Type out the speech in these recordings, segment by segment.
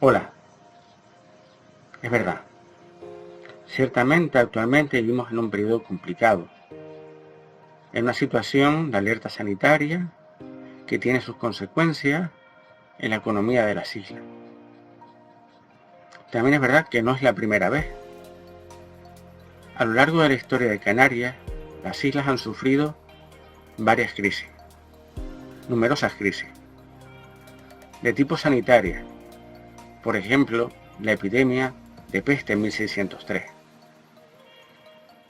Hola, es verdad. Ciertamente actualmente vivimos en un periodo complicado, en una situación de alerta sanitaria que tiene sus consecuencias en la economía de las islas. También es verdad que no es la primera vez. A lo largo de la historia de Canarias, las islas han sufrido varias crisis, numerosas crisis, de tipo sanitaria. Por ejemplo, la epidemia de peste en 1603.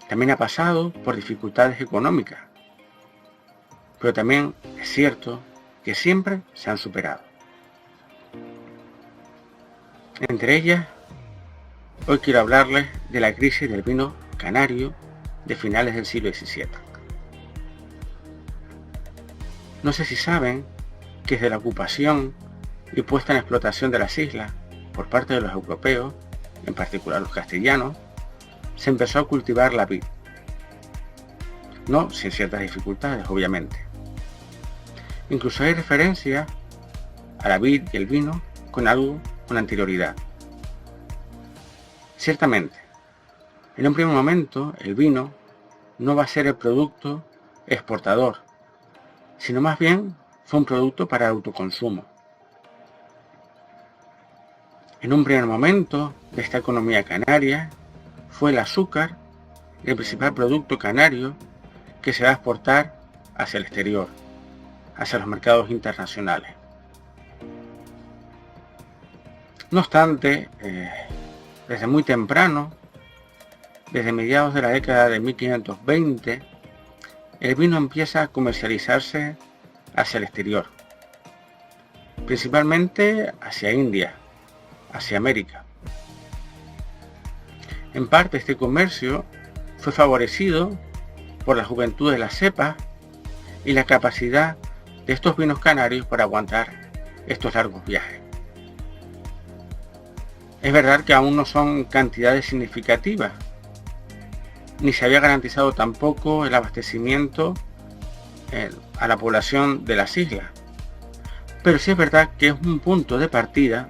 También ha pasado por dificultades económicas, pero también es cierto que siempre se han superado. Entre ellas, hoy quiero hablarles de la crisis del vino canario de finales del siglo XVII. No sé si saben que desde la ocupación y puesta en explotación de las islas por parte de los europeos, en particular los castellanos, se empezó a cultivar la vid. No sin ciertas dificultades, obviamente. Incluso hay referencias a la vid y el vino con anterioridad. Ciertamente, en un primer momento el vino no va a ser el producto exportador, sino más bien fue un producto para autoconsumo. En un primer momento de esta economía canaria fue el azúcar el principal producto canario que se va a exportar hacia el exterior, hacia los mercados internacionales. No obstante, desde muy temprano, desde mediados de la década de 1520, el vino empieza a comercializarse hacia el exterior, principalmente hacia India, hacia América. En parte este comercio fue favorecido por la juventud de las cepas y la capacidad de estos vinos canarios para aguantar estos largos viajes. Es verdad que aún no son cantidades significativas, ni se había garantizado tampoco el abastecimiento a la población de las islas, pero sí es verdad que es un punto de partida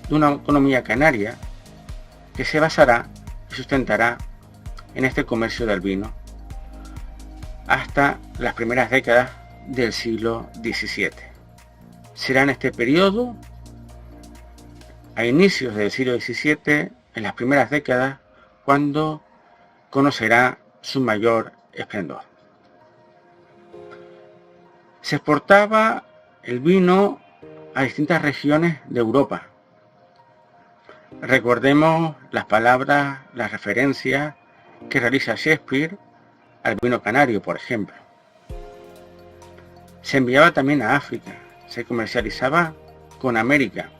de una economía canaria que se basará y sustentará en este comercio del vino hasta las primeras décadas del siglo XVII. Será en este periodo, a inicios del siglo XVII, en las primeras décadas, cuando conocerá su mayor esplendor. Se exportaba el vino a distintas regiones de Europa. Recordemos las palabras, las referencias que realiza Shakespeare al vino canario, por ejemplo. Se enviaba también a África, se comercializaba con América,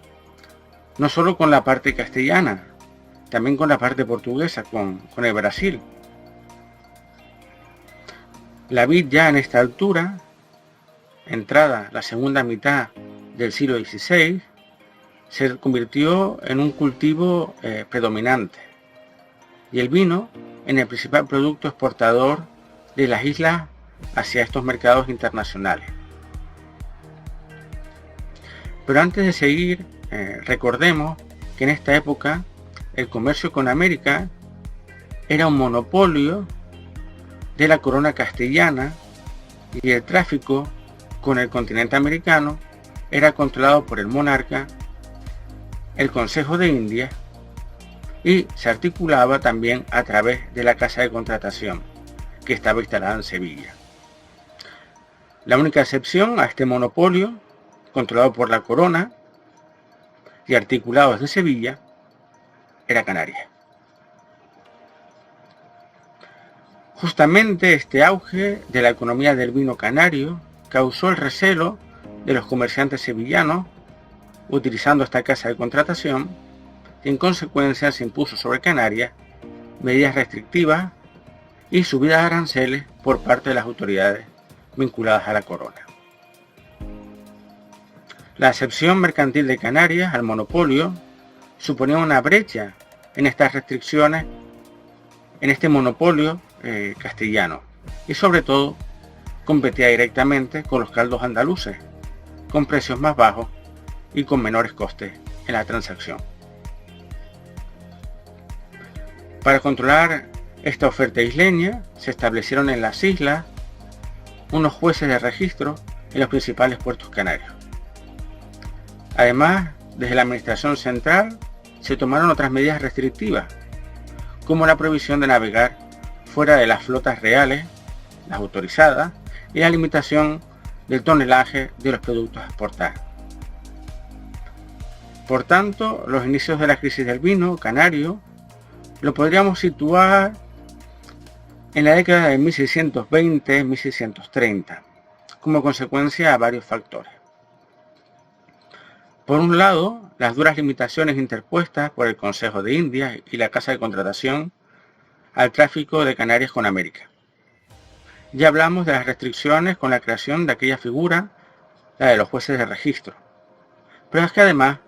no solo con la parte castellana, también con la parte portuguesa, con el Brasil. La vid ya en esta altura, entrada la segunda mitad del siglo XVI, se convirtió en un cultivo predominante y el vino en el principal producto exportador de las islas hacia estos mercados internacionales. Pero antes de seguir, recordemos que en esta época el comercio con América era un monopolio de la corona castellana y el tráfico con el continente americano era controlado por el monarca, el Consejo de Indias, y se articulaba también a través de la Casa de Contratación, que estaba instalada en Sevilla. La única excepción a este monopolio, controlado por la corona y articulado desde Sevilla, era Canarias. Justamente este auge de la economía del vino canario causó el recelo de los comerciantes sevillanos utilizando esta casa de contratación y en consecuencia se impuso sobre Canarias medidas restrictivas y subidas de aranceles por parte de las autoridades vinculadas a la corona. La excepción mercantil de Canarias al monopolio suponía una brecha en estas restricciones, en este monopolio castellano, y sobre todo competía directamente con los caldos andaluces, con precios más bajos y con menores costes en la transacción. Para controlar esta oferta isleña, se establecieron en las islas unos jueces de registro en los principales puertos canarios. Además, desde la administración central se tomaron otras medidas restrictivas, como la prohibición de navegar fuera de las flotas reales, las autorizadas, y la limitación del tonelaje de los productos a exportar. Por tanto, los inicios de la crisis del vino canario lo podríamos situar en la década de 1620-1630, como consecuencia a varios factores. Por un lado, las duras limitaciones interpuestas por el Consejo de Indias y la Casa de Contratación al tráfico de Canarias con América. Ya hablamos de las restricciones con la creación de aquella figura, la de los jueces de registro. Pero es que además,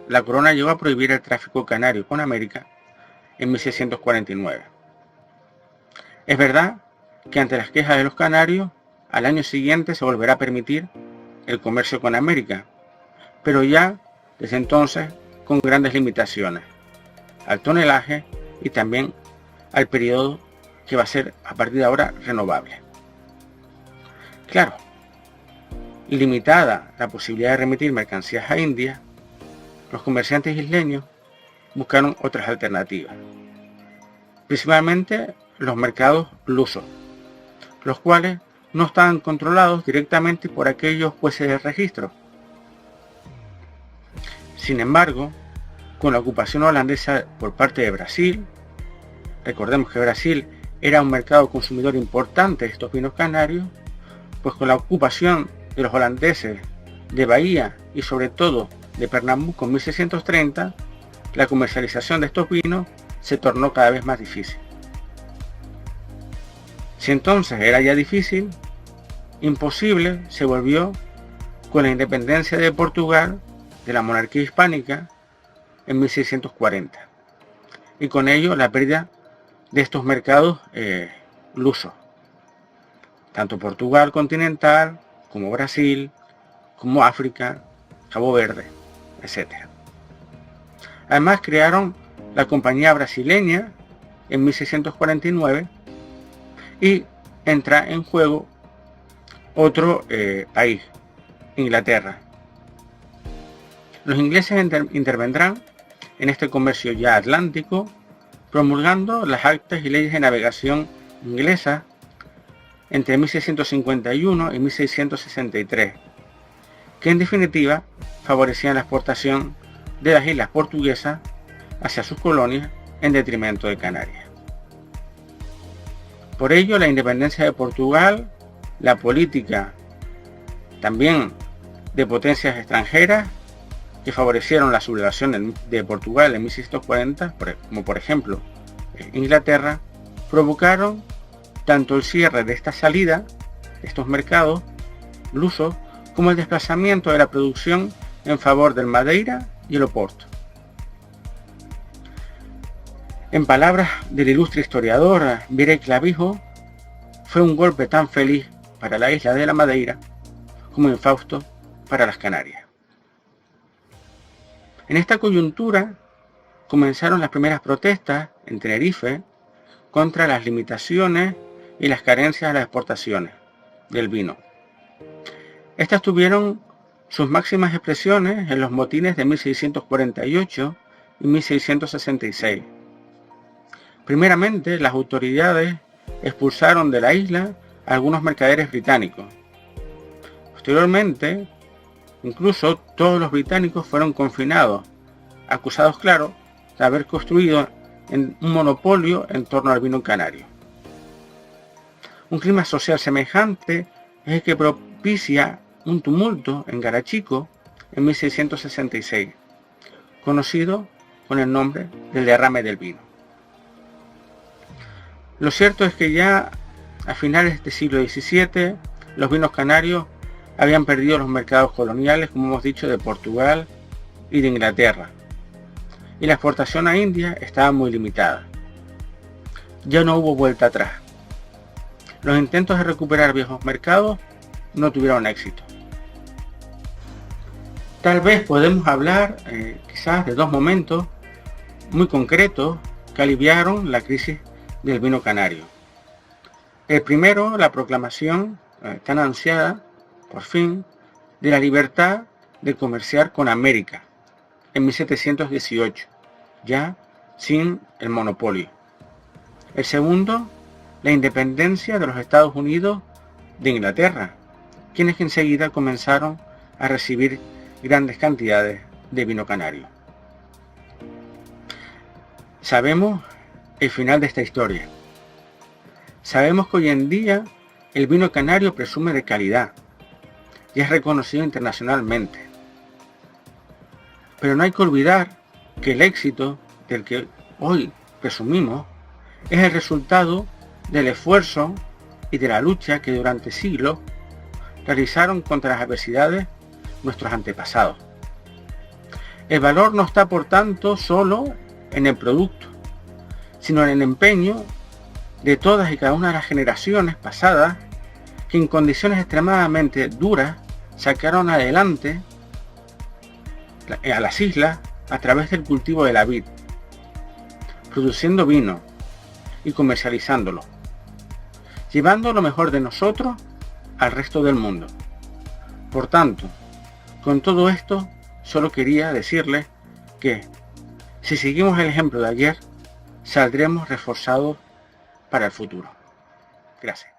la corona llegó a prohibir el tráfico canario con América en 1649. Es verdad que ante las quejas de los canarios, al año siguiente se volverá a permitir el comercio con América, pero ya desde entonces con grandes limitaciones al tonelaje y también al periodo que va a ser a partir de ahora renovable. Claro, limitada la posibilidad de remitir mercancías a India, los comerciantes isleños buscaron otras alternativas, principalmente los mercados lusos, los cuales no estaban controlados directamente por aquellos jueces de registro. Sin embargo, con la ocupación holandesa por parte de Brasil, recordemos que Brasil era un mercado consumidor importante de estos vinos canarios, pues con la ocupación de los holandeses de Bahía y sobre todo de Pernambuco en 1630, la comercialización de estos vinos se tornó cada vez más difícil. Si entonces era ya difícil, imposible se volvió con la independencia de Portugal de la monarquía hispánica en 1640 y con ello la pérdida de estos mercados lusos, tanto Portugal continental como Brasil, como África, Cabo Verde, etc. Además crearon la Compañía Brasileña en 1649 y entra en juego otro país, Inglaterra. Los ingleses intervendrán en este comercio ya atlántico, promulgando las actas y leyes de navegación inglesas entre 1651 y 1663, que en definitiva favorecían la exportación de las islas portuguesas hacia sus colonias en detrimento de Canarias. Por ello, la independencia de Portugal, la política también de potencias extranjeras que favorecieron la sublevación de Portugal en 1640, como por ejemplo Inglaterra, provocaron tanto el cierre de esta salida, de estos mercados lusos, como el desplazamiento de la producción en favor del Madeira y el Oporto. En palabras del ilustre historiador Virey Clavijo, fue un golpe tan feliz para la isla de la Madeira como infausto para las Canarias. En esta coyuntura comenzaron las primeras protestas en Tenerife contra las limitaciones y las carencias de las exportaciones del vino. Estas tuvieron sus máximas expresiones en los motines de 1648 y 1666. Primeramente, las autoridades expulsaron de la isla a algunos mercaderes británicos. Posteriormente, incluso todos los británicos fueron confinados, acusados, claro, de haber construido un monopolio en torno al vino canario. Un clima social semejante es el que propicia un tumulto en Garachico en 1666, conocido con el nombre del derrame del vino. Lo cierto es que ya a finales del siglo XVII los vinos canarios habían perdido los mercados coloniales, como hemos dicho, de Portugal y de Inglaterra, y la exportación a India estaba muy limitada. Ya no hubo vuelta atrás. Los intentos de recuperar viejos mercados no tuvieron éxito. Tal vez podemos hablar quizás de dos momentos muy concretos que aliviaron la crisis del vino canario. El primero, la proclamación tan ansiada, por fin, de la libertad de comerciar con América en 1718, ya sin el monopolio. El segundo, la independencia de los Estados Unidos de Inglaterra, quienes enseguida comenzaron a recibir grandes cantidades de vino canario. Sabemos el final de esta historia. Sabemos que hoy en día el vino canario presume de calidad y es reconocido internacionalmente. Pero no hay que olvidar que el éxito del que hoy presumimos es el resultado del esfuerzo y de la lucha que durante siglos realizaron contra las adversidades nuestros antepasados. El valor no está, por tanto, solo en el producto, sino en el empeño de todas y cada una de las generaciones pasadas que en condiciones extremadamente duras sacaron adelante a las islas a través del cultivo de la vid, produciendo vino y comercializándolo, llevando lo mejor de nosotros al resto del mundo. Por tanto, con todo esto, solo quería decirles que si seguimos el ejemplo de ayer, saldremos reforzados para el futuro. Gracias.